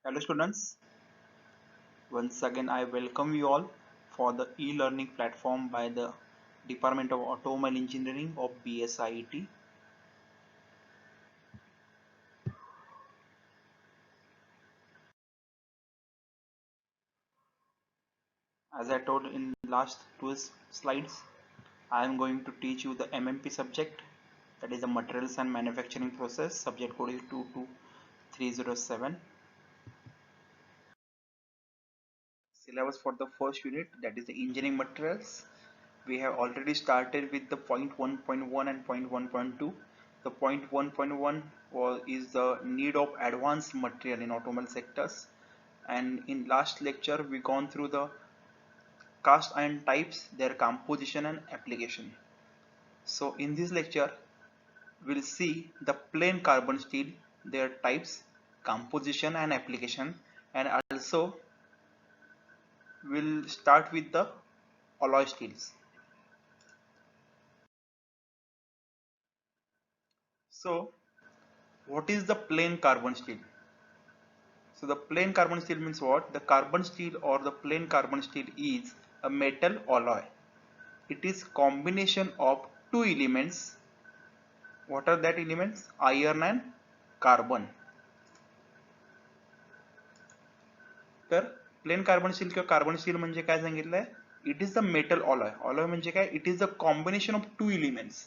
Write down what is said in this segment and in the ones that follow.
Hello students, once again I welcome you all for the e-learning platform by the Department of Automobile Engineering of BSIET. As I told in last two slides, I am going to teach you the MMP subject, that is the Materials and Manufacturing Process. Subject code is 22307. Syllabus for the first unit, that is the Engineering Materials. We have already started with the point 1.1 and point 1.2. The point 1.1 is the need of advanced material in automobile sectors, and in last lecture we gone through the cast iron types, their composition and application. So in this lecture we'll see the plain carbon steel, their types, composition and application, and also we'll start with the alloy steels. So what is the plain carbon steel? So the plain carbon steel means what? The carbon steel or the plain carbon steel is a metal alloy. It is combination of two elements. What are that elements? Iron and carbon. तर plain carbon steel किंवा carbon steel म्हणजे काय सांगितलंय? It is the metal alloy. Alloy म्हणजे काय? It is the combination of two elements.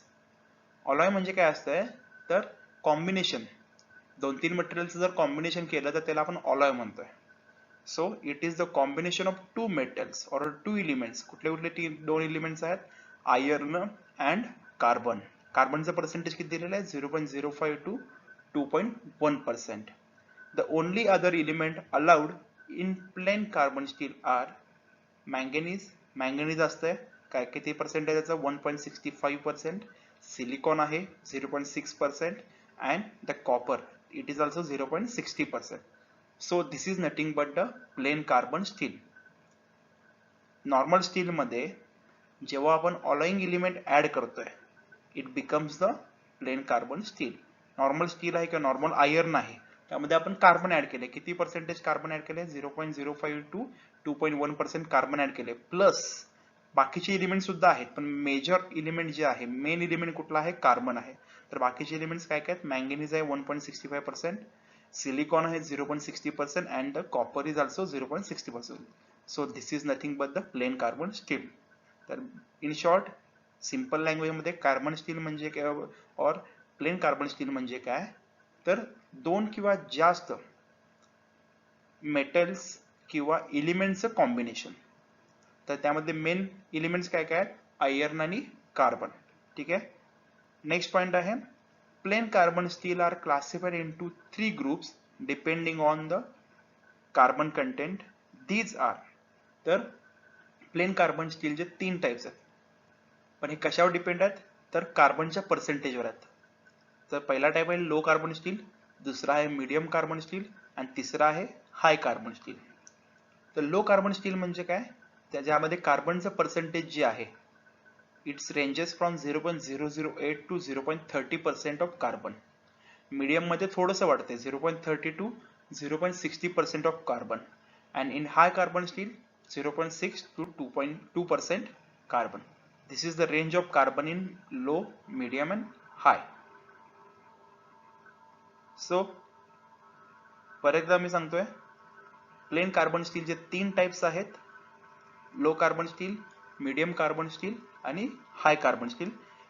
Alloy म्हणजे काय असतंय? तर कॉम्बिनेशन, दोन तीन मटेरियलचं जर कॉम्बिनेशन केलं तर त्याला आपण ऑलॉय म्हणतोय. So it is the combination of two metals और टू एलिमेंट्स. कुठले कुठले दोन एलिमेंट्स आहेत? Iron and carbon. कार्बनचं पर्सेंटेज किती दिलेलं आहे? 0.05 to 2.1%. The only other element allowed in plain carbon steel are manganese. manganese असतंय काय, किती पर्सेंटेज याचं? 1.65%. सिलिकॉन आहे 0.6%, and the copper, it is also 0.60%. So this is nothing but the plain carbon steel. Normal steel मध्ये जेव्हा आपण alloying element add करतोय, it becomes the plain carbon steel. Normal steel आहे किंवा नॉर्मल आयर्न आहे, त्यामध्ये आपण कार्बन ऍड केले. किती पर्सेंटेज कार्बन ऍड केले? 0.05 to 2.1% कार्बन ऍड केले. प्लस बाकीचे एलिमेंट सुद्धा आहेत, पण मेजर एलिमेंट जे आहे, मेन एलिमेंट कुठला आहे? कार्बन आहे. तर बाकीचे एलिमेंट्स काय काय आहेत? मँगनीज आहे 1.65%, सिलिकॉन आहे 0.60%, and the copper is also 0.60%. So this is nothing but the plain carbon steel. तर इन शॉर्ट सिंपल लँग्वेज मध्ये कार्बन स्टील म्हणजे काय और प्लेन कार्बन स्टील म्हणजे काय? तर दोन किंवा जास्त मेटल्स किंवा एलिमेंटचं कॉम्बिनेशन. तर त्यामध्ये मेन एलिमेंट्स काय काय आहेत? आयर्न आणि कार्बन. ठीक आहे. नेक्स्ट पॉइंट आहे, plain carbon steel are classified into three groups depending on the carbon content. These are, तर प्लेन कार्बन स्टीलचे तीन टाइप्स आहेत, पण हे कशावर डिपेंड आहेत? तर कार्बनच्या पर्सेंटेजवर आहेत. तर पहिला टाइप आहे लो कार्बन स्टील, दुसरा आहे मीडियम कार्बन स्टील, आणि तिसरा आहे हाय कार्बन स्टील. तर लो कार्बन स्टील म्हणजे काय? त्याच्यामध्ये कार्बनचं पर्सेंटेज जे आहे, it's ranges from 0.008 to 0.30% of carbon. Medium मध्ये थोडंसं वाढते 0.30 to 0.60% of carbon, and in high carbon steel 0.6 to 2.2% carbon. This is the range of carbon in low, medium and high. So परत एकदा मी सांगतोय, प्लेन कार्बन स्टीलचे तीन types आहेत, low carbon steel, medium carbon steel आणि high carbon steel.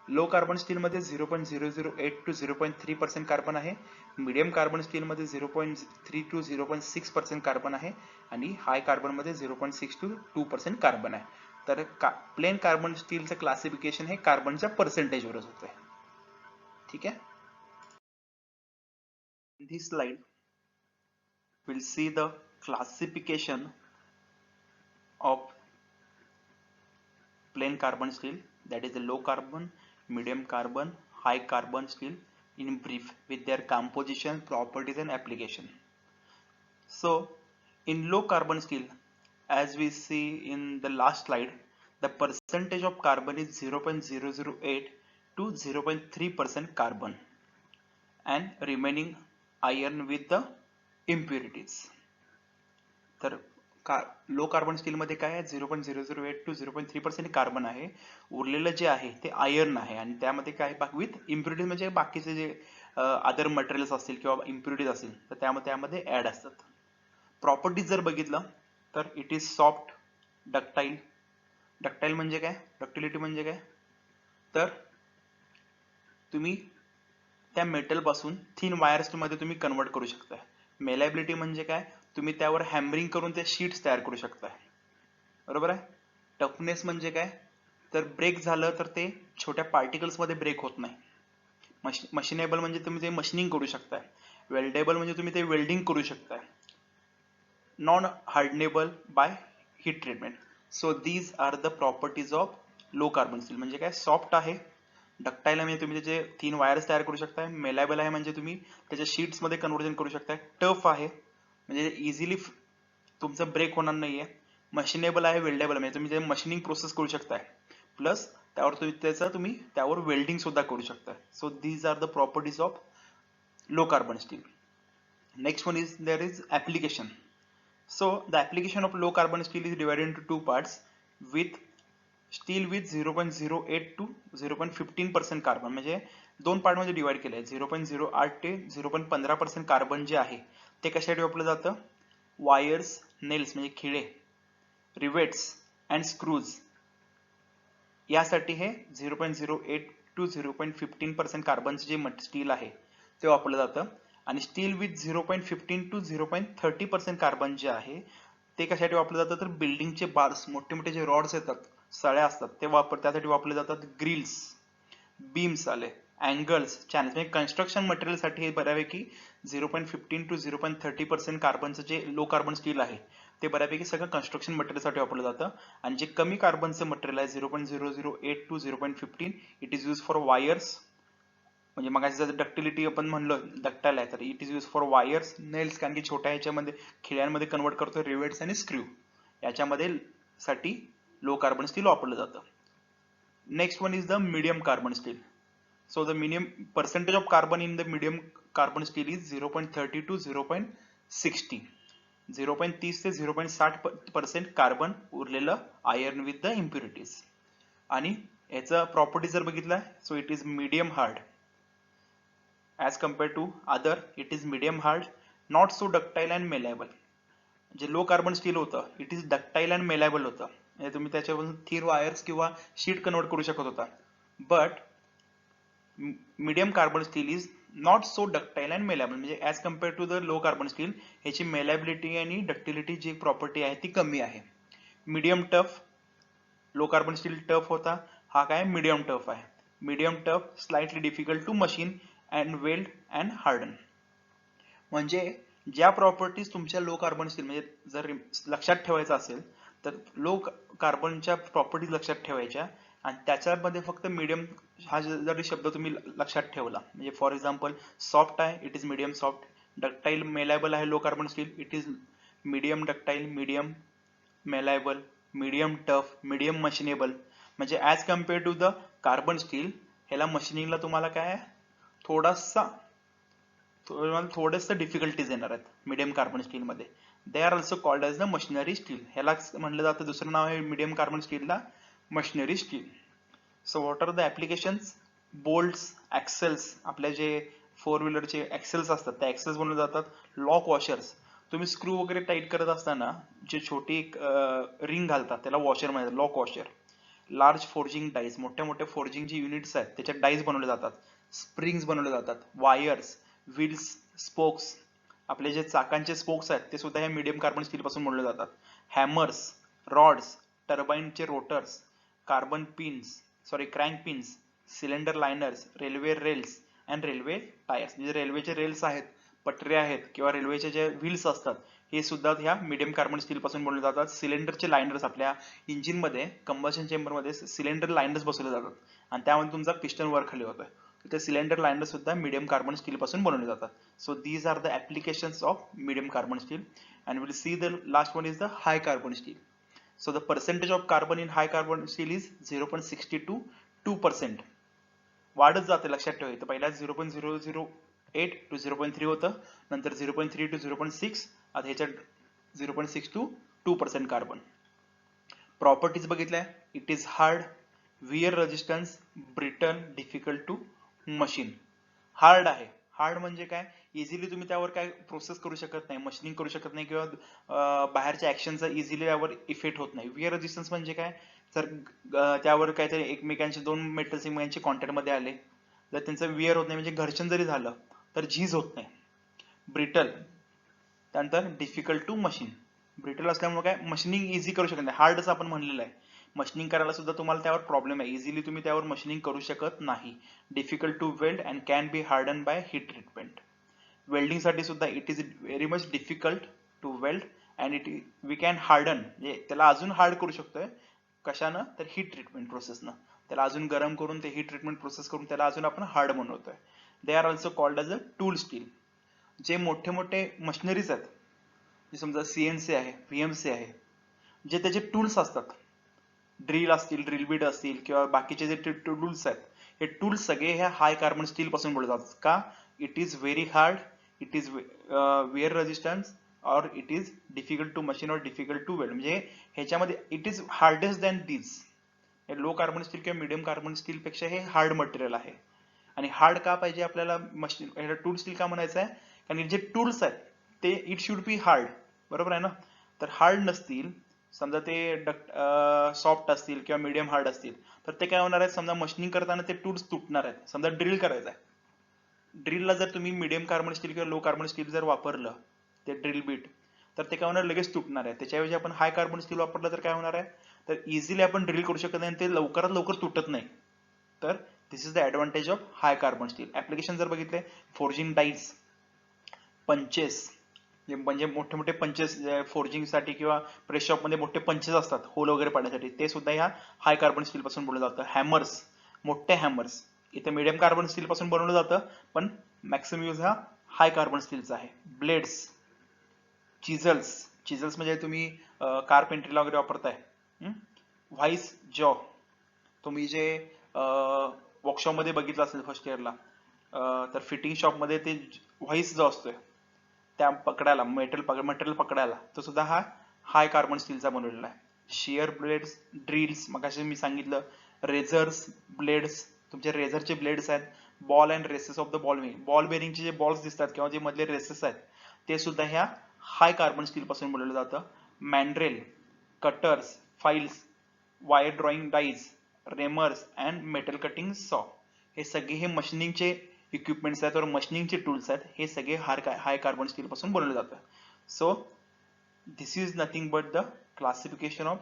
Low carbon steel मध्ये 0.008 to 0.3% carbon आहे, medium carbon steel मध्ये 0.3 to 0.6% कार्बन आहे, आणि हाय कार्बन मध्ये 0.6 to 2% कार्बन आहे. तर प्लेन कार्बन स्टीलचं क्लासिफिकेशन हे कार्बनच्या पर्सेंटेजवरच होतंय. ठीक आहे. In this slide we'll see the classification of plain carbon steel, that is the low carbon, medium carbon, high carbon steel in brief, with their composition, properties and application. So in low carbon steel, as we see in the last slide, the percentage of carbon is 0.008 to 0.3% carbon, and remaining iron with the impurities. तर low carbon steel मध्ये काय आहे 0.008 to 0.3% carbon आहे. उरलेलं जे आहे ते iron आहे आणि त्यामध्ये काय विथ इम्प्युरिटीज म्हणजे बाकीचे जे अदर मटेरियल्स असतील किंवा इम्प्युरिटीज असतील तर त्यामध्ये ऍड असतात. प्रॉपर्टीज जर बघितलं तर it is soft, ductile. Ductile म्हणजे काय, डक्टिलिटी म्हणजे काय, तर तुम्ही त्या मेटल पासून थिन वायर्स मध्ये तुम्ही कन्वर्ट करू शकता. मेलाबिलिटी म्हणजे काय, तुम्ही त्यावर हॅमरिंग करून ते शीट्स तयार करू शकता. बरोबर आहे. टफनेस म्हणजे काय, तर ब्रेक झालं तर ते छोट्या पार्टिकल्स मध्ये ब्रेक होत नाही. मशीनेबल म्हणजे तुम्ही ते मशीनिंग करू शकताय. वेल्डेबल म्हणजे तुम्ही ते वेल्डिंग करू शकताय. Non hardenable by heat treatment. So these are the properties of low carbon steel. म्हणजे काय, सॉफ्ट आहे, डक्टाईल आहे म्हणजे तुम्ही त्याचे तीन वायर्स तयार करू शकताय. मेलायबल आहे म्हणजे तुम्ही त्याच्या शीट्स मध्ये कन्वर्जन करू शकताय. टफ आहे म्हणजे इझिली तुमचं ब्रेक होणार नाहीये. मशीनेबल आहे, वेल्डेबल म्हणजे तुम्ही ते मशीनिंग प्रोसेस करू शकताय. प्लस तुम्ही त्यावर वेल्डिंग सुद्धा करू शकताय. So these are the properties of low carbon steel. Next one is there is application. So the application of low carbon steel is divided into two parts, with steel with 0.08 to 0.15% carbon. म्हणजे दोन part मध्ये divide केले. 0.08 ते 0.15% carbon जे आहे ते कशासाठी वापरलं जातं, वायर्स, नेल्स म्हणजे खिळे, रिवेट्स अँड स्क्रूज यासाठी हे 0.08 to 0.15% कार्बनचे जे स्टील आहे ते वापरलं जातं. आणि स्टील विथ 0.15 to 0.30% कार्बन जे आहे ते कशासाठी वापरलं जातं, तर बिल्डिंगचे बार्स, मोठे मोठे जे रॉड्स येतात, सळ्या असतात ते त्यासाठी वापरले जातात. ग्रिल्स, बीम्स आले, अँगल्स, चॅनल्स म्हणजे कन्स्ट्रक्शन मटेरियल साठी हे बऱ्यापैकी 0.15 to 0.30% कार्बनचं जे लो कार्बन स्टील आहे ते बऱ्यापैकी सगळं कन्स्ट्रक्शन मटेरियल साठी वापरलं जातं. आणि जे कमी कार्बनचं मटेरियल आहे 0.008 to 0.15 it is use for wires. म्हणजे मग जर डक्टिलिटी आपण म्हणलं डक्टाईल आहे तर it is use for wires, nails कारण की छोट्या ह्याच्यामध्ये खिळ्यांमध्ये कन्वर्ट करतो, रिवेट्स आणि स्क्रू याच्यामध्ये साठी लो कार्बन स्टील वापरलं जातं. Next one is the medium carbon steel. So the medium percentage of carbon in the medium carbon steel is 0.30 to 0.60. 0.30 ते 0.60% कार्बन उरलेलं आयर्न विथ द इम्प्युरिटीज. आणि याचा प्रॉपर्टी जर बघितला so it is medium hard as compare to other. It is medium hard, not so ductile and malleable. जे low carbon steel होतं it is ductile and malleable होतं, म्हणजे तुम्ही त्याच्यापासून थिन वायर्स किंवा शीट कन्वर्ट करू शकत होता. But medium carbon steel is not so ductile and malleable. म्हणजे as compare to the low carbon steel ह्याची मेलॅबिलिटी आणि डक्टिलिटी जी प्रॉपर्टी आहे ती कमी आहे. Medium tough, low carbon steel tough होता, हा काय मीडियम टफ आहे. Medium tough, slightly difficult to machine and weld and harden. म्हणजे ज्या प्रॉपर्टीज तुमच्या लो कार्बन स्टील म्हणजे जर लक्षात ठेवायचं असेल तर लो कार्बनच्या प्रॉपर्टीज लक्षात ठेवायच्या आणि त्याच्यामध्ये फक्त मीडियम हा जरी शब्द तुम्ही लक्षात ठेवला म्हणजे फॉर एक्झाम्पल सॉफ्ट आहे it is medium soft, ductile malleable आहे low carbon steel it is medium ductile, medium malleable, medium tough, medium machinable. म्हणजे as compare to the carbon steel ह्याला मशीनिंगला तुम्हाला काय थोडंसं डिफिकल्टीज येणार आहेत मीडियम कार्बन स्टील मध्ये. They are also called as the machinery steel. ह्याला म्हणलं जातं, दुसरं नाव आहे मीडियम कार्बन स्टीलला machinery steel. So what are the applications, bolts, axles, आपल्या जे फोर व्हीलरचे ऍक्सेल्स असतात त्या ऍक्सेल्स बनवले जातात. लॉक वॉशर्स, तुम्ही स्क्रू वगैरे टाईट करत असताना जे छोटी एक रिंग घालतात त्याला वॉशर म्हणतात, lock washer. Large forging dies, मोठ्या मोठ्या फोर्जिंग जे युनिट्स आहेत त्याच्यात डाईज बनवले जातात. स्प्रिंग्स बनवले जातात. वायर्स, व्हील्स, स्पोक्स, आपले जे चाकांचे स्पोक्स आहेत ते सुद्धा हे मीडियम कार्बन स्टील पासून बनवले जातात. हॅमर्स, रॉड्स, टर्बाइनचे rotors, carbon pins, crank pins, cylinder liners, railway rails and railway tyres. म्हणजे रेल्वेचे रेल्स आहेत, पटऱ्या आहेत किंवा रेल्वेचे जे व्हील्स असतात हे सुद्धा ह्या मीडियम कार्बन स्टील पासून बनवले जातात. सिलेंडरचे लाइनर्स, आपल्या इंजिन मध्ये कंबशन चेंबर मध्ये सिलेंडर लाइनर्स बसवले जातात आणि त्यामध्ये तुमचा पिस्टन वर खाली होतोय. ते सिलेंडर लाइनर सुद्धा मीडियम कार्बन स्टील पासून बनवले जातात. So these are the applications of medium carbon steel. And will see the last one is the high carbon steel. So the percentage of carbon in high carbon steel is 0.62%. वाढत जाते, लक्षात ठेवायचं. पहिला 0.008 to 0.3 होतं, नंतर 0.3 to 0.6, आता ह्याच्यात 0.6 to 2% carbon. Properties बघितल्या, it is hard, wear resistance, brittle, difficult to machine. Hard आहे. हार्ड म्हणजे काय, इझिली तुम्ही त्यावर काय प्रोसेस करू शकत नाही, मशीनिंग करू शकत नाही, किंवा बाहेरच्या ऍक्शनचा इझिली त्यावर इफेक्ट होत नाही. वियर रेजिस्टन्स म्हणजे काय, जर त्यावर काहीतरी एकमेकांचे दोन मेटल्स एकमेकांचे कॉन्टॅक्ट मध्ये आले, जर त्यांचं वियर होत नाही, म्हणजे घर्षण जरी झालं तर झीज होत नाही. ब्रिटल, त्यानंतर डिफिकल्ट टू मशीन. ब्रिटल असल्यामुळे काय, मशीनिंग इझी करू शकत नाही. हार्डच आपण म्हणलेलं आहे, मशीनिंग करायला सुद्धा तुम्हाला त्यावर प्रॉब्लेम आहे, इझिली तुम्ही त्यावर मशीनिंग करू शकत नाही. Difficult to weld and can be harden by heat treatment. Welding साठी सुद्धा it is very much difficult to weld and it we can harden, म्हणजे त्याला अजून हार्ड करू शकतोय. कशानं, तर हीट ट्रीटमेंट प्रोसेसनं. त्याला अजून गरम करून ते हीट ट्रीटमेंट प्रोसेस करून त्याला अजून आपण हार्ड बनवतोय. दे are also called as a tool steel. जे मोठे मोठे मशिनरीज आहेत, जे समजा सीएनसी आहे, व्हीएमसी आहे, जे त्याचे टूल्स असतात, ड्रिल असतील, ड्रिल बीट असतील, किंवा बाकीचे जे टूल्स आहेत, हे टूल्स सगळे ह्या हाय कार्बन स्टील पासून बनवले जातात. का, it is very hard, it is wear resistance, और it is difficult to machine, और डिफिकल्ट टू वेल्ड. म्हणजे ह्याच्यामध्ये it is hardest than this. Low carbon steel किंवा मिडियम कार्बन स्टील पेक्षा हे हार्ड मटेरियल आहे. आणि हार्ड का पाहिजे आपल्याला, मशीन टूल स्टील का म्हणायचं आहे, कारण जे टूल्स आहेत ते इट शुड बी हार्ड, बरोबर आहे ना. तर हार्ड नसतील, समजा ते सॉफ्ट असतील किंवा मीडियम हार्ड असतील, तर ते काय होणार आहे, समजा मशीनिंग करताना ते टूल्स तुटणार आहेत. समजा ड्रिल करायचं आहे, ड्रिलला जर तुम्ही मिडियम कार्बन स्टील किंवा लो कार्बन स्टील जर वापरलं, ते ड्रिल बीट, तर ते काय होणार, लगेच तुटणार आहे. त्याच्याऐवजी आपण हाय कार्बन स्टील वापरलं तर काय होणार आहे, तर इझिली आपण ड्रिल करू शकत नाही, ते लवकरात लवकर तुटत नाही. तर this is the advantage of high carbon steel. Application जर बघितले, फोर्जिंग डाईज, पंचेस, म्हणजे मोठे मोठे पंचेस फोर्जिंग साठी किंवा प्रेस शॉप मध्ये मोठे पंचेस असतात होल वगैरे पाडण्यासाठी, ते सुद्धा ह्या हाय कार्बन स्टील पासून बनवलं जातं. हॅमर्स, मोठे हॅमर्स, इथे मिडियम कार्बन स्टील पासून बनवलं जातं, पण मॅक्सिमम यूज हा हाय कार्बन स्टीलचा आहे. ब्लेड्स, चिझल्स, चिझल्स म्हणजे तुम्ही कारपेंट्रीला वगैरे वापरताय. व्हाईस जॉ, तुम्ही जे वर्कशॉप मध्ये बघितलं असेल फर्स्ट इयरला, तर फिटिंग शॉप मध्ये ते व्हाईस जो असतोय, त्या पकडायला मटेरियल पकडायला, तो सुद्धा हा हाय कार्बन स्टीलचा बनवलेला आहे. शियर ब्लेड्स, ड्रिल्स, मगाशी मी सांगितलं, रेझर्स, ब्लेड्स, तुमचे रेझरचे ब्लेड्स आहेत. Ball and races of the ball bearing, ball बेरिंगचे जे बॉल्स दिसतात किंवा जे मधले रेसेस आहेत, ते सुद्धा ह्या हाय कार्बन स्टील पासून बनवलं जातं. Mandrel, cutters, files, wire drawing dies, reamers and metal cutting saw, हे सगळे हे मशीनिंगचे इक्विपमेंट्स आहेत, और मशीनिंगचे टूल्स आहेत, हे सगळे हाय कार्बन स्टील पासून बनवले जातात. So this is nothing but the classification of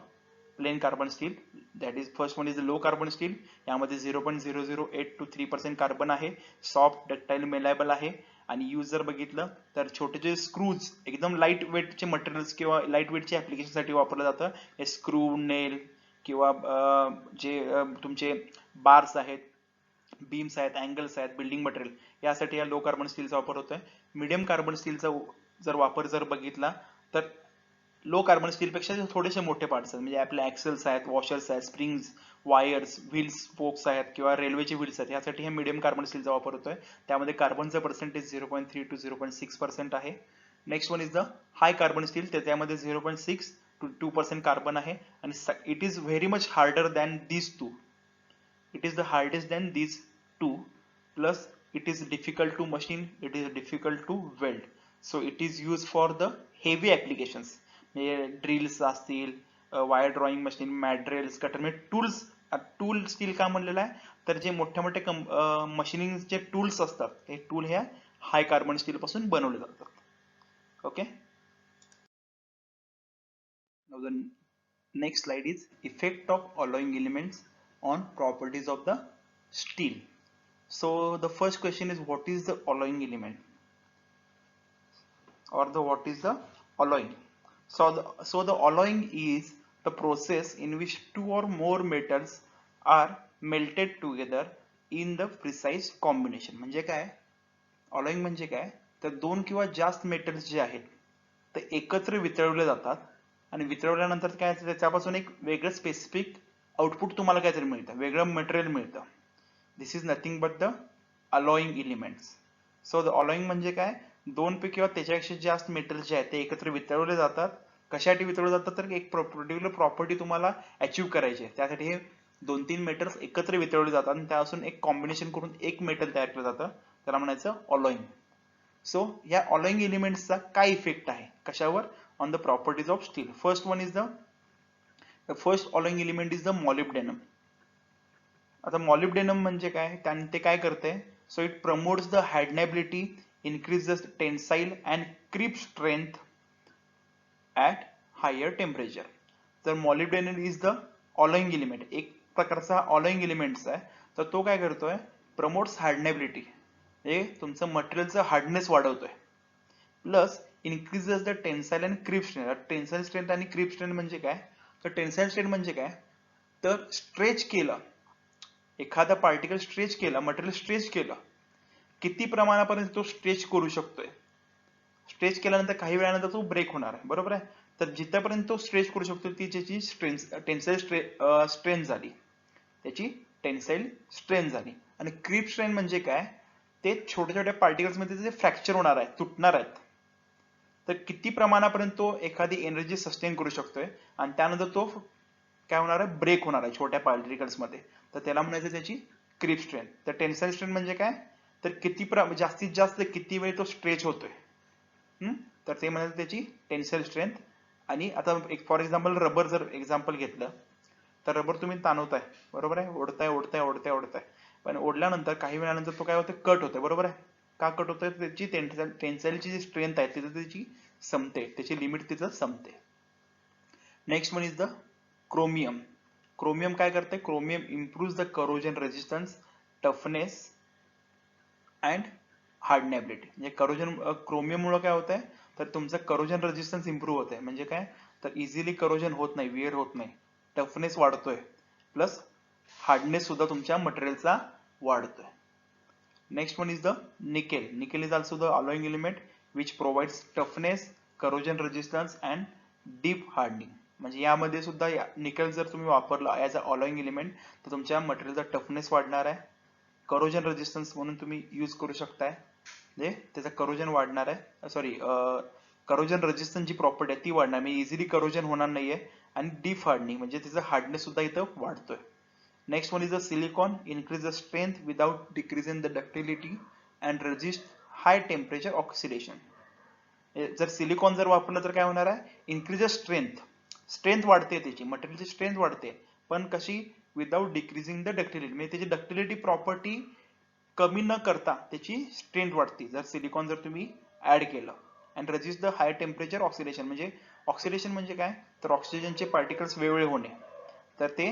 plain carbon steel. That is first one is the low carbon steel. यामध्ये 0.008 to 3% कार्बन आहे. सॉफ्ट, डक्टाइल, मेलायबल आहे. आणि यूज जर बघितलं तर छोटे जे स्क्रूज, एकदम लाईट वेटचे मटेरियल्स किंवा लाईट वेटचे ऍप्लिकेशन साठी वापरलं जातं. हे स्क्रू, नेल, किंवा जे तुमचे बार्स आहेत, बीम्स आहेत, अँगल्स आहेत, बिल्डिंग मटेरियल, यासाठी या लो कार्बन स्टीलचा वापर होतोय. मिडियम कार्बन स्टीलचा जर वापर जर बघितला तर लो कार्बन स्टील पेक्षा थोडेसे मोठे पार्ट्स आहेत, म्हणजे आपले ऍक्सेल्स आहेत, वॉशर्स आहेत, स्प्रिंग्स, वायर्स, व्हील्स, स्पोक्स आहेत, किंवा रेल्वेचे व्हील्स आहेत, यासाठी हे मिडियम कार्बन स्टीलचा वापर होतोय. त्यामध्ये कार्बनचं पर्सेंटेज 0.3 to 0.6% आहे. Next one is the high carbon steel, त्यामध्ये 0.6 to 2% कार्बन आहे. आणि it is very much harder than these two. It is the hardest than these two, plus it is difficult to machine, it is difficult to weld, so it is used for the heavy applications. Drills असतील, wire drawing machine, मॅड्रेल्स, cutter, म्हणजे tools. Tool steel का म्हणलेलं आहे, तर जे मोठे मोठे मशीनिंगचे tools असतात, हे टूल ह्या हाय कार्बन स्टील पासून बनवले जातात. Okay, now the next slide is effect of alloying elements on properties of the steel. So the first question is, what is the alloying element, or what is the alloying? So the alloying is the process in which two or more metals are melted together in the precise combination. म्हणजे काय, alloying म्हणजे काय, तर दोन किंवा जास्त metals जे आहेत ते एकत्र वितळवले जातात, आणि वितळवल्यानंतर काय, त्याच्यापासून एक वेगळं स्पेसिफिक आउटपुट तुम्हाला काहीतरी मिळतं, वेगळं मटेरियल मिळतं. This is nothing but the alloying elements. So the alloying म्हणजे काय, 2 पैकी किंवा त्याच्यापेक्षा जास्त मेटल जे आहेत ते एकत्र वितळवले जातात. कशासाठी वितळवले जातात तर एक पर्टिक्युलर प्रॉपर्टी तुम्हाला अचीव करायची आहे, त्यासाठी हे 2-3 मेटल्स एकत्र वितळवले जातात आणि त्यापासून एक कॉम्बिनेशन करून एक मेटल तयार केलं जातं, त्याला म्हणायचं ऑलॉईंग. सो या ऑलॉईंग एलिमेंट्सचा काय इफेक्ट आहे कशावर, on the properties of steel. First one is the first alloying element is the molybdenum. आता मॉलिब्डेनम म्हणजे काय, ते काय करते, so it promotes the hardenability, increases tensile and creep strength at higher temperature. तर molybdenum is the alloying element, एक प्रकारचा alloying element आहे. तर तो काय करतोय, प्रमोट्स हार्डनेबिलिटी, हे तुमचं मटेरियलचं हार्डनेस वाढवतोय, plus increases the tensile and creep strength. Tensile strength आणि क्रीप स्ट्रेंथ म्हणजे काय, तर टेन्साइल स्ट्रेंथ म्हणजे काय, तर स्ट्रेच केलं, एखादा पार्टिकल स्ट्रेच केला, मटेरियल स्ट्रेच केलं, किती प्रमाणापर्यंत तो स्ट्रेच करू शकतोय, स्ट्रेच केल्यानंतर काही वेळानंतर तो ब्रेक होणार आहे, बरोबर आहे. तर जिथपर्यंत तो स्ट्रेच करू शकतो ती त्याची टेन्साइल स्ट्रेंथ झाली, त्याची टेन्साइल स्ट्रेंथ झाली. आणि क्रीप स्ट्रेंथ म्हणजे काय, ते छोट्या छोट्या पार्टिकल्स मध्ये ते फ्रॅक्चर होणार आहे, तुटणार आहेत. तर किती प्रमाणापर्यंत तो एखादी एनर्जी सस्टेन करू शकतोय आणि त्यानंतर तो काय होणार आहे, ब्रेक होणार आहे छोट्या पार्टिकल्स मध्ये, तर त्याला म्हणायचं त्याची क्रीप स्ट्रेंथ. तर टेन्साइल स्ट्रेंथ म्हणजे काय, तर किती जास्तीत जास्त किती वेळ तो स्ट्रेच होतोय, तर ते म्हणजे त्याची टेन्साइल स्ट्रेंथ. आणि आता एक फॉर एक्झाम्पल रबर जर एक्झाम्पल घेतलं, तर रबर तुम्ही ताणवताय, बरोबर आहे, ओढताय ओढताय ओढताय ओढताय, पण ओढल्यानंतर काही वेळानंतर तो काय होतं, कट होतोय, बरोबर आहे. का कट होतोय, त्याची टेन्साइलची जी स्ट्रेंथ आहे तिथे त्याची संपते, त्याची लिमिट तिथं संपते. Next one is the chromium. Chromium काय करते, chromium improve the corrosion resistance, toughness and hardenability. म्हणजे क्रोमियम मुळे काय होतंय, तर तुमचं करोजन रेजिस्टन्स इम्प्रूव्ह होत आहे, म्हणजे काय, तर इझिली करोजन होत नाही, विअर होत नाही, टफनेस वाढतोय, प्लस हार्डनेस सुद्धा तुमच्या मटेरियलचा वाढतोय. Next one is the nickel. Nickel is also the alloying element which provides toughness, corrosion resistance and deep hardening. म्हणजे यामध्ये सुद्धा निकेल जर तुम्ही वापरला ॲज अ अलॉइंग एलिमेंट तर तुमच्या मटेरियलचा टफनेस वाढणार आहे, करोजन रेजिस्टन्स म्हणून तुम्ही यूज करू शकताय, म्हणजे त्याचं करोजन वाढणार आहे, सॉरी करोजन रेजिस्टन्स जी प्रॉपर्टी आहे ती वाढणार, म्हणजे इझिली करोजन होणार नाहीये, आणि डीप हार्डनिंग म्हणजे त्याचा हार्डनेस सुद्धा इथं वाढतोय. Next one is the silicon, increase the strength without decreasing the ductility and resist high temperature oxidation. जर सिलिकॉन जर वापरलं तर काय होणार आहे, इन्क्रीज द स्ट्रेंथ, स्ट्रेंथ वाढते, त्याची मटेरियलची स्ट्रेंथ वाढते, पण कशी, विदाउट डिक्रीजिंग द डक्टिलिटी, म्हणजे त्याची डक्टिलिटी प्रॉपर्टी कमी न करता त्याची स्ट्रेंथ वाढते जर सिलिकॉन जर तुम्ही ऍड केलं. And resist the high temperature oxidation. म्हणजे ऑक्सिडेशन म्हणजे काय, तर ऑक्सिजनचे पार्टिकल्स वेगवेगळे होणे, तर ते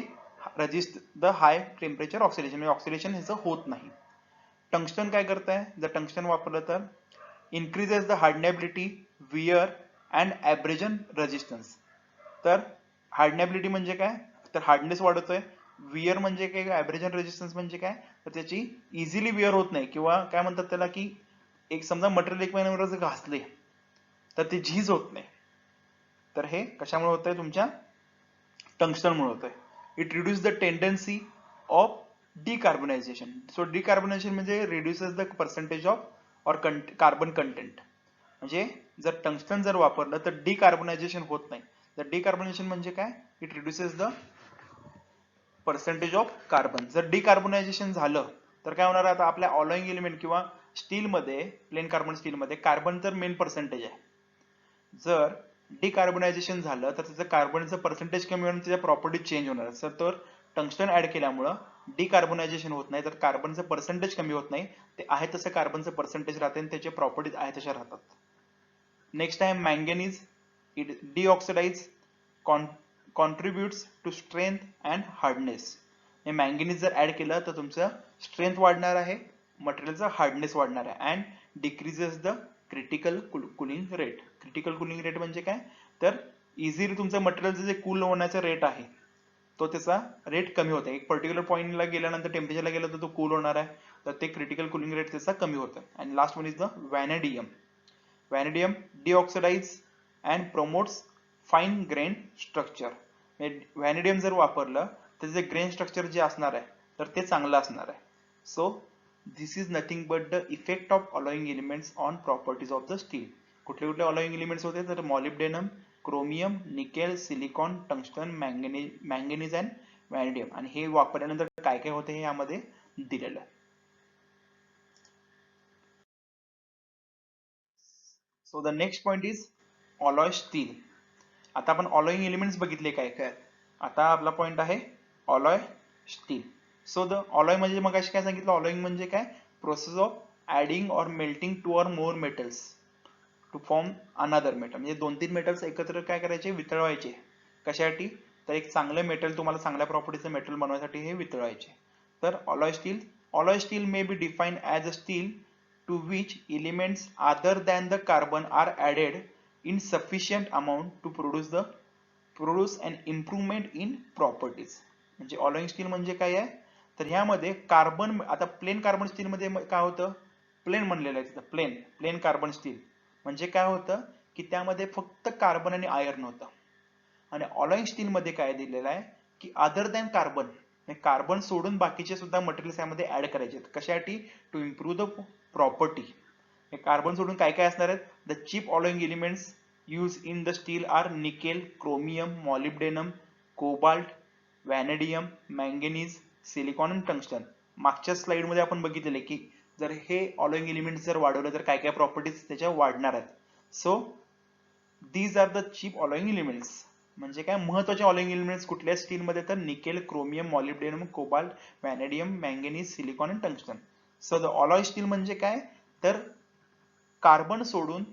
resist the high temperature oxidation, म्हणजे ऑक्सिडेशन ह्याचं होत नाही. टंगस्टन काय करताय, जर टंगस्टन वापरलं तर increases the hardenability, wear and abrasion resistance. तर हार्डनेबिलिटी म्हणजे काय, तर हार्डनेस वाढवतोय, वियर म्हणजे काय, ॲब्रेजन रेजिस्टन्स म्हणजे काय, तर त्याची इझिली वियर होत नाही, किंवा काय म्हणतात त्याला, की एक समजा मटेरियल एक महिन्यावर जर घासले तर ते झीज होत नाही, तर हे कशामुळे होतंय, तुमच्या टंगस्टनमुळे होतंय. It reduce the tendency of decarbonization. So decarbonization म्हणजे रिड्युसेस द पर्सेंटेज ऑफ और कार्बन कंटेंट. म्हणजे जर टंगस्टन जर वापरलं तर डिकार्बनायझेशन होत नाही. तर डिकार्बनायझेशन म्हणजे काय, it reduces the percentage of carbon. जर डिकार्बनायझेशन झालं तर काय होणार, आता आपल्या अलॉइंग एलिमेंट किंवा स्टीलमध्ये, प्लेन कार्बन स्टीलमध्ये कार्बन तर मेन पर्सेंटेज आहे, जर डिकार्बनायझेशन झालं तर त्याचं कार्बनचं पर्सेंटेज कमी होऊन त्याच्या प्रॉपर्टी चेंज होणार. तर टंगस्टन ऍड केल्यामुळं डिकार्बनायझेशन होत नाही, तर कार्बनचं पर्सेंटेज कमी होत नाही, ते आहे तसं कार्बनचं पर्सेंटेज राहते आणि त्याचे प्रॉपर्टीज आहे तशा राहतात. नेक्स्ट आहे manganese. It deoxidize contributes to strength and hardness. हे मँगनीज जर ऍड केलं तर तुमचं स्ट्रेंथ वाढणार आहे, मटेरियलचा हार्डनेस वाढणार आहे, and decreases the critical cooling rate. Critical cooling rate म्हणजे काय, तर इझिली तुमचं मटेरियलचं जे कूल होण्याचा रेट आहे तो त्याचा रेट कमी होतो. एक पर्टिक्युलर पॉईंटला गेल्यानंतर टेम्परेचरला गेलं तर तो कूल होणार आहे, तर ते क्रिटिकल कुलिंग रेट त्याचा कमी होतं. आणि last one is the vanadium. Vanadium deoxidize and promotes fine grain structure. Vanadium जर वापरलं तर त्याचे ग्रेन स्ट्रक्चर जे असणार आहे तर ते चांगलं असणार आहे. So this is nothing but the effect of alloying elements on properties of the steel. कुठले कुठले अलॉइंग एलिमेंट्स होते तर molybdenum, chromium, nickel, silicon, tungsten, manganese and vanadium. आणि हे वापरल्यानंतर काय काय होते हे यामध्ये दिलेलं आहे. So the next point is alloy steel. आता आपण ऑलॉइंग एलिमेंट्स बघितले काय काय. आता आपला पॉइंट आहे alloy steel. So the alloy म्हणजे मग काय सांगितलं, ऑलॉइंग म्हणजे काय, process of adding or melting two or more metals to form another metal. म्हणजे 2-3 मेटल्स एकत्र काय करायचे, वितळवायचे. कशासाठी, तर एक चांगलं मेटल, तुम्हाला चांगल्या प्रॉपर्टीचं मेटल बनवण्यासाठी हे वितळवायचे. तर alloy steel may be defined as a steel to which elements other than the carbon are added in sufficient amount to produce an improvement in properties. म्हणजे ऑलॉइंग स्टील म्हणजे काय आहे, तर ह्यामध्ये कार्बन, आता प्लेन कार्बन स्टील मध्ये काय होतं, प्लेन म्हणलेलं आहे तिथं, प्लेन कार्बन स्टील म्हणजे काय होतं की त्यामध्ये फक्त कार्बन आणि आयर्न होतं. आणि ऑलॉइंग स्टील मध्ये काय दिलेलं आहे की अदर दॅन कार्बन, कार्बन सोडून बाकीचे सुद्धा मटेरियल्स यामध्ये ऍड करायचे. कशासाठी, to improve the property. Carbon सोडून काय काय असणार आहेत, the cheap alloying elements use in the steel are nickel, chromium, molybdenum, cobalt, vanadium, manganese, silicon आणि टंगस्टन. मागच्या स्लाइड मध्ये आपण बघितलेले की जर हे ऑलॉइंग एलिमेंट्स जर वाढवलं तर काय काय प्रॉपर्टीज त्याच्या वाढणार आहेत. So these are the cheap alloying elements. म्हणजे काय, महत्वाचे ऑलॉइंग एलिमेंट्स कुठल्या स्टील मध्ये, तर nickel, chromium, molybdenum, cobalt, vanadium, manganese, silicon आणि tungsten. So the alloy steel म्हणजे काय, तर कार्बन सोडून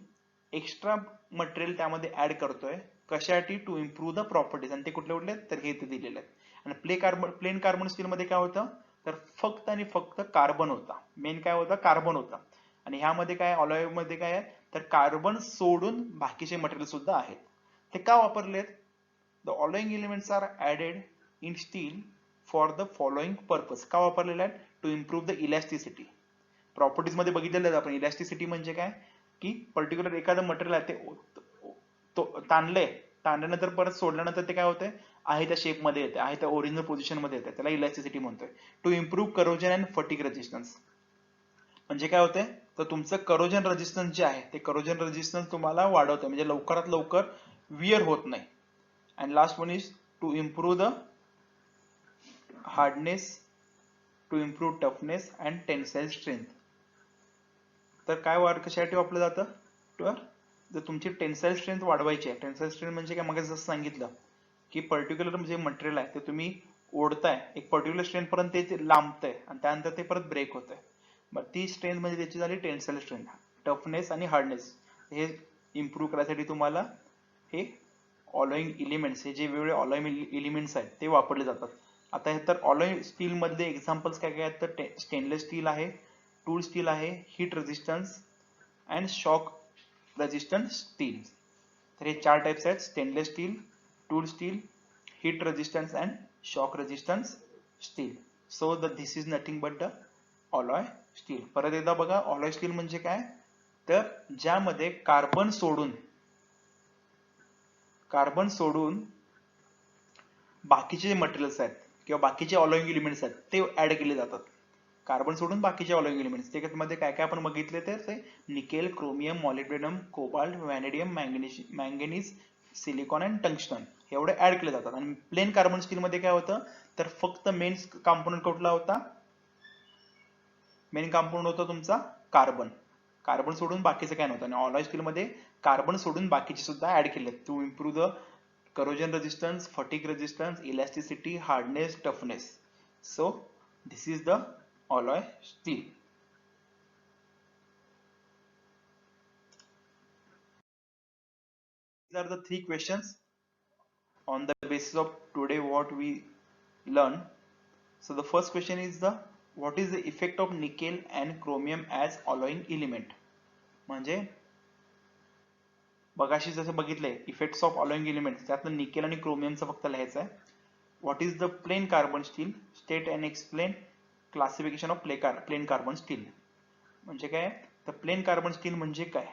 एक्स्ट्रा मटेरियल त्यामध्ये ऍड करतोय. कशासाठी, टू इम्प्रूव्ह द प्रॉपर्टीज. आणि ते कुठले कुठले, तर हे इथे दिलेले आहेत. आणि प्लेन कार्बन स्टील मध्ये काय होतं, तर फक्त आणि फक्त कार्बन होता. मेन काय होता, कार्बन होता. आणि ह्यामध्ये काय, ऑलॉय मध्ये काय आहे, तर कार्बन सोडून बाकीचे मटेरियल सुद्धा आहेत. ते का वापरलेत, the alloying elements are added in steel for the following purpose. का वापरलेलं आहे, to improve the elasticity. Properties मध्ये बघितलेलं आहे आपण, इलॅस्टिसिटी म्हणजे काय की पर्टिक्युलर एखादं मटेरियल आहे ते ताणल्यानंतर परत सोडल्यानंतर ते काय होतंय, आहे त्या शेप मध्ये येते, आहे त्या ओरिजिनल पोझिशन मध्ये येते, त्याला इलॅस्टिसिटी म्हणतोय. To improve corrosion and fatigue resistance. म्हणजे काय होतंय, तर तुमचं करोजन रेजिस्टन्स जे आहे ते करोजन रेजिस्टन्स तुम्हाला वाढवतंय, म्हणजे लवकरात लवकर विअर होत नाही. And last one is to improve the hardness, to improve toughness and tensile strength. तर काय कशासाठी वापरलं जातं, तर जर तुमची टेन्साईल स्ट्रेंथ वाढवायची आहे. टेन्साईल स्ट्रेंथ म्हणजे काय, मग जसं सांगितलं की पर्टिक्युलर जे मटेरियल आहे ते तुम्ही ओढताय एक पर्टिक्युलर स्ट्रेंथ पर्यंत ते लांबतंय आणि त्यानंतर ते परत ब्रेक होतंय. मग ती स्ट्रेंथ म्हणजे त्याची झाली टेन्साईल स्ट्रेंथ. टफनेस आणि हार्डनेस हे इम्प्रूव्ह करायसाठी तुम्हाला हे ऑलॉइंग एलिमेंट्स, हे जे वेगवेगळे ऑलॉइंग एलिमेंट्स आहेत ते वापरले जातात. आता हे तर ऑलॉय स्टील मधले एक्झाम्पल्स काय काय आहेत, तर स्टेनलेस स्टील आहे, टूल स्टील आहे, heat resistance and shock resistance steel. तर हे 4 टाइप्स आहेत, stainless steel, tool steel, heat resistance and shock resistance steel. So this is nothing but the alloy steel. परत एकदा बघा, ऑलॉय स्टील म्हणजे काय, तर ज्यामध्ये कार्बन सोडून बाकीचे मटेरियल्स आहेत किंवा बाकीचे ऑलॉइंग एलिमेंट्स आहेत ते ऍड केले जातात. कार्बन सोडून बाकीचे ऑलॉइंग एलिमेंट्स, त्यामध्ये काय काय आपण बघितले, तर ते nickel, chromium, molybdenum, cobalt, vanadium, manganese, silicon and tungsten एवढे ऍड केले जातात. आणि प्लेन कार्बन स्टील मध्ये काय होतं, तर फक्त मेन कॉम्पोनंट कुठला होता, मेन कॉम्पोनंट होता तुमचा कार्बन सोडून बाकीचं काय नव्हतं. आणि ऑलॉय स्टील मध्ये कार्बन सोडून बाकीचे सुद्धा ऍड केले to improve the corrosion resistance, fatigue resistance, elasticity, hardness, toughness. So this is the alloy steel. These are the 3 questions on the basis of today what we learn. So the first question is what is the effect of nickel and chromium as alloying element. म्हणजे बघाशी जसं बघितलंय effects of alloying elements, त्यातनं nickel आणि क्रोमियमचं फक्त लिहायचं आहे. What is the plain carbon steel, state and explain classification of plain carbon steel. म्हणजे काय, तर प्लेन कार्बन स्टील म्हणजे काय,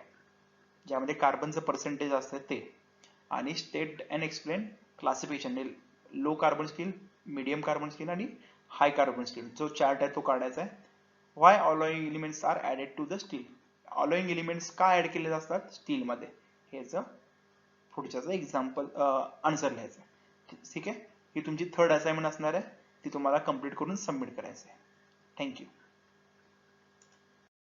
ज्यामध्ये कार्बनचं पर्सेंटेज असतं ते. आणि state and explain classification, low carbon steel, medium carbon steel आणि हाय कार्बन स्टील. जो चार्ट आहे तो काढायचा आहे. Why alloying elements are added to the steel. Alloying elements का ऍड केले असतात स्टील मध्ये, हेच पुढच्याच एक्झाम्पल आन्सर लिहायचं. ठीक आहे, ही तुमची थर्ड असाइनमेंट असणार आहे, ती तुम्हाला कंप्लीट करून सबमिट करायचं आहे. थँक्यू.